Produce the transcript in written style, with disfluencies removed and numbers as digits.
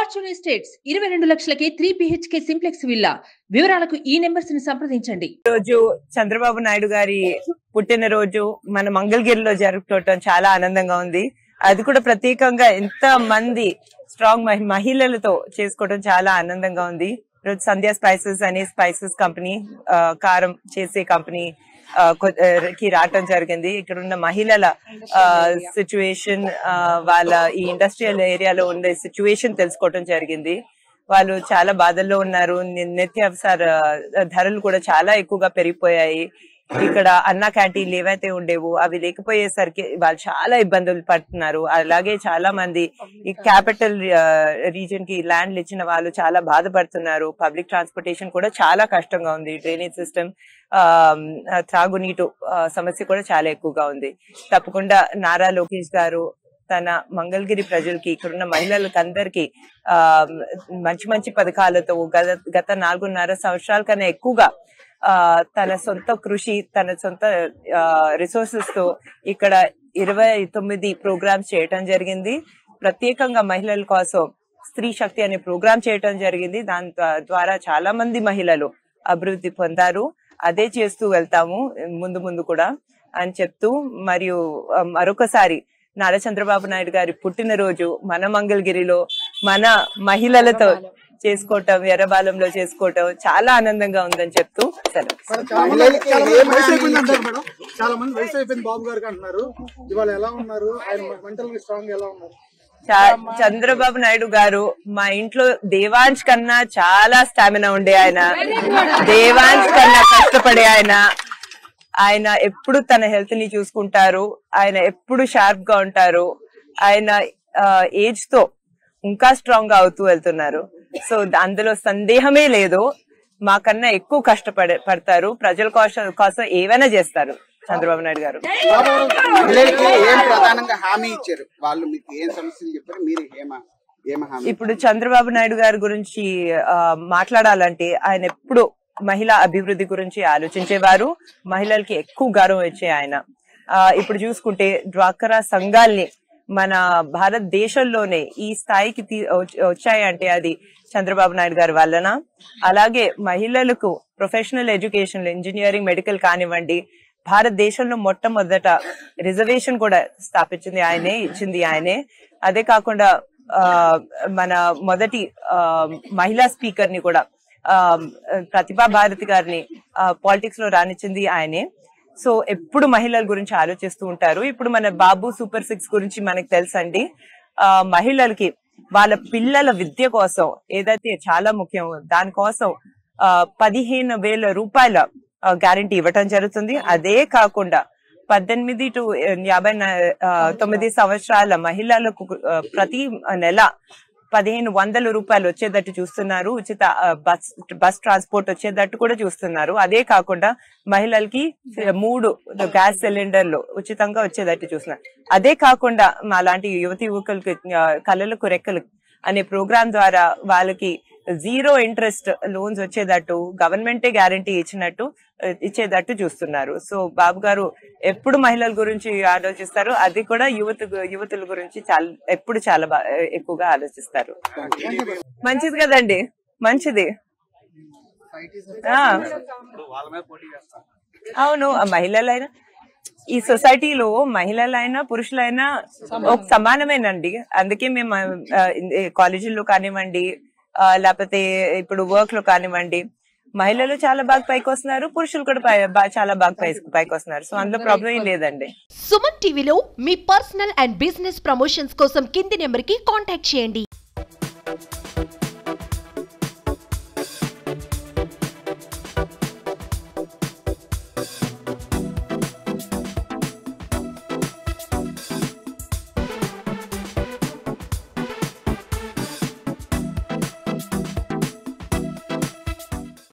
Fortune estates 22 లక్షలకి 3 BHK simplex villa. వివరాలకు ఈ నెంబర్స్ ని సంప్రదించండి. రోజు చంద్రబాబు నాయుడు గారి పుట్టినరోజు మన మంగళగిరిలో జరుపుకోవటం చాలా ఆనందంగా ఉంది. అది కూడా ప్రత్యేకంగా ఎంత మంది స్ట్రాంగ్ మహిళలతో చేసుకోవడం చాలా ఆనందంగా ఉంది. రోజు సంధ్యా స్పైసెస్ అనే స్పైసెస్ కంపెనీ, కారం చేసే కంపెనీ కి రావటం జరిగింది. ఇక్కడ ఉన్న మహిళల సిచ్యువేషన్, వాళ్ళ ఈ ఇండస్ట్రియల్ ఏరియాలో ఉండే సిచ్యువేషన్ తెలుసుకోవటం జరిగింది. వాళ్ళు చాలా బాధల్లో ఉన్నారు. నిత్యావసర ధరలు కూడా చాలా ఎక్కువగా పెరిగిపోయాయి. ఇక్కడ అన్న క్యాంటీన్లు ఏవైతే ఉండేవో అవి లేకపోయేసరికి వాళ్ళు చాలా ఇబ్బందులు పడుతున్నారు. అలాగే చాలా మంది ఈ క్యాపిటల్ రీజన్ కి ల్యాండ్లు ఇచ్చిన వాళ్ళు చాలా బాధపడుతున్నారు. పబ్లిక్ ట్రాన్స్పోర్టేషన్ కూడా చాలా కష్టంగా ఉంది. డ్రైనేజ్ సిస్టమ్, త్రాగునీటు సమస్య కూడా చాలా ఎక్కువగా ఉంది. తప్పకుండా నారా లోకేష్ గారు తన మంగళగిరి ప్రజలకి, ఇక్కడున్న మహిళలకు అందరికి మంచి మంచి పథకాలతో గత 4.5 సంవత్సరాల కన్నా ఎక్కువగా తన సొంత కృషి, తన సొంత రిసోర్సెస్ తో ఇక్కడ 29 ప్రోగ్రామ్స్ చేయటం జరిగింది. ప్రత్యేకంగా మహిళల కోసం స్త్రీ శక్తి అనే ప్రోగ్రామ్ చేయటం జరిగింది. దాని ద్వారా చాలా మంది మహిళలు అభివృద్ధి పొందారు. అదే చేస్తూ వెళ్తాము ముందు ముందు కూడా అని చెప్తూ, మరియు మరొకసారి నారా చంద్రబాబు నాయుడు గారి పుట్టినరోజు మన మంగళగిరిలో మన మహిళలతో చేసుకోవటం, ఎర్రబాలంలో చేసుకోవటం చాలా ఆనందంగా ఉందని చెప్తూ చంద్రబాబు నాయుడు గారు మా ఇంట్లో దేవాంశ్ కన్నా చాలా స్టామినా ఉండే ఆయన, దేవాంశ్ కన్నా కష్టపడే ఆయన ఎప్పుడు తన హెల్త్ ని చూసుకుంటారు. ఆయన ఎప్పుడు షార్ప్ గా ఉంటారు. ఆయన ఏజ్ తో ఇంకా స్ట్రాంగ్ గా అవుతూ వెళ్తున్నారు. సో అందులో సందేహమే లేదు. మాకన్నా ఎక్కువ కష్టపడతారు. ప్రజల కోసం ఏవైనా చేస్తారు చంద్రబాబు నాయుడు గారు. ఇప్పుడు చంద్రబాబు నాయుడు గారి గురించి మాట్లాడాలంటే ఆయన ఎప్పుడు మహిళా అభివృద్ధి గురించి ఆలోచించేవారు. మహిళలకి ఎక్కువ గౌరవం ఇచ్చే ఆయన. ఇప్పుడు చూసుకుంటే డ్వాక్రా సంఘాల్ని మన భారతదేశంలోనే ఈ స్థాయికి వచ్చాయంటే అది చంద్రబాబు నాయుడు గారి వలన. అలాగే మహిళలకు ప్రొఫెషనల్ ఎడ్యుకేషన్, ఇంజనీరింగ్, మెడికల్ కానివ్వండి, భారతదేశంలో మొట్టమొదట రిజర్వేషన్ కూడా స్థాపించింది ఆయనే, ఇచ్చింది ఆయనే. అదే కాకుండా మన మొదటి మహిళా స్పీకర్ ని కూడా, ప్రతిభా భారతి గారిని పాలిటిక్స్ లో రానిచ్చింది ఆయనే. సో ఎప్పుడు మహిళల గురించి ఆలోచిస్తూ ఉంటారు. ఇప్పుడు మన బాబు సూపర్ 6 గురించి మనకు తెలుసండి. మహిళలకి వాళ్ళ పిల్లల విద్య కోసం ఏదైతే చాలా ముఖ్యం, దానికోసం 15,000 రూపాయల గ్యారంటీ ఇవ్వటం జరుగుతుంది. అదే కాకుండా 18 to 59 సంవత్సరాల మహిళలకు ప్రతి నెల 1,500 రూపాయలు వచ్చేటట్టు చూస్తున్నారు. ఉచిత బస్ ట్రాన్స్పోర్ట్ వచ్చేటట్టు కూడా చూస్తున్నారు. అదే కాకుండా మహిళలకి 3 గ్యాస్ సిలిండర్లు ఉచితంగా వచ్చేటట్టు చూస్తున్నారు. అదే కాకుండా మా లాంటి యువతి యువకులకి కళలకు రెక్కలు అనే ప్రోగ్రాం ద్వారా వాళ్ళకి 0 ఇంట్రెస్ట్ లోన్స్ వచ్చేటట్టు, గవర్నమెంటే గ్యారంటీ ఇచ్చేటట్టు చూస్తున్నారు. సో బాబు గారు ఎప్పుడు మహిళల గురించి ఆలోచిస్తారు. అది కూడా యువతుల గురించి ఎప్పుడు చాలా ఎక్కువగా ఆలోచిస్తారు. మంచిది కదండి, మంచిది. అవును, మహిళలైనా ఈ సొసైటీలో మహిళలైనా పురుషులైనా ఒక సమానమేనండి. అందుకే మేము కాలేజీల్లో కానివ్వండి, లేకపోతే ఇప్పుడు వర్క్ లో కానివ్వండి, మహిళలు చాలా బాగా పైకి వస్తున్నారు, పురుషులు కూడా చాలా బాగా పైకి వస్తున్నారు. సో అందులో ప్రాబ్లం ఏం లేదండి. సుమన్ టీవీలో మీ పర్సనల్ అండ్ బిజినెస్ ప్రమోషన్స్ కోసం కింది నెంబర్ కి కాంటాక్ట్ చేయండి.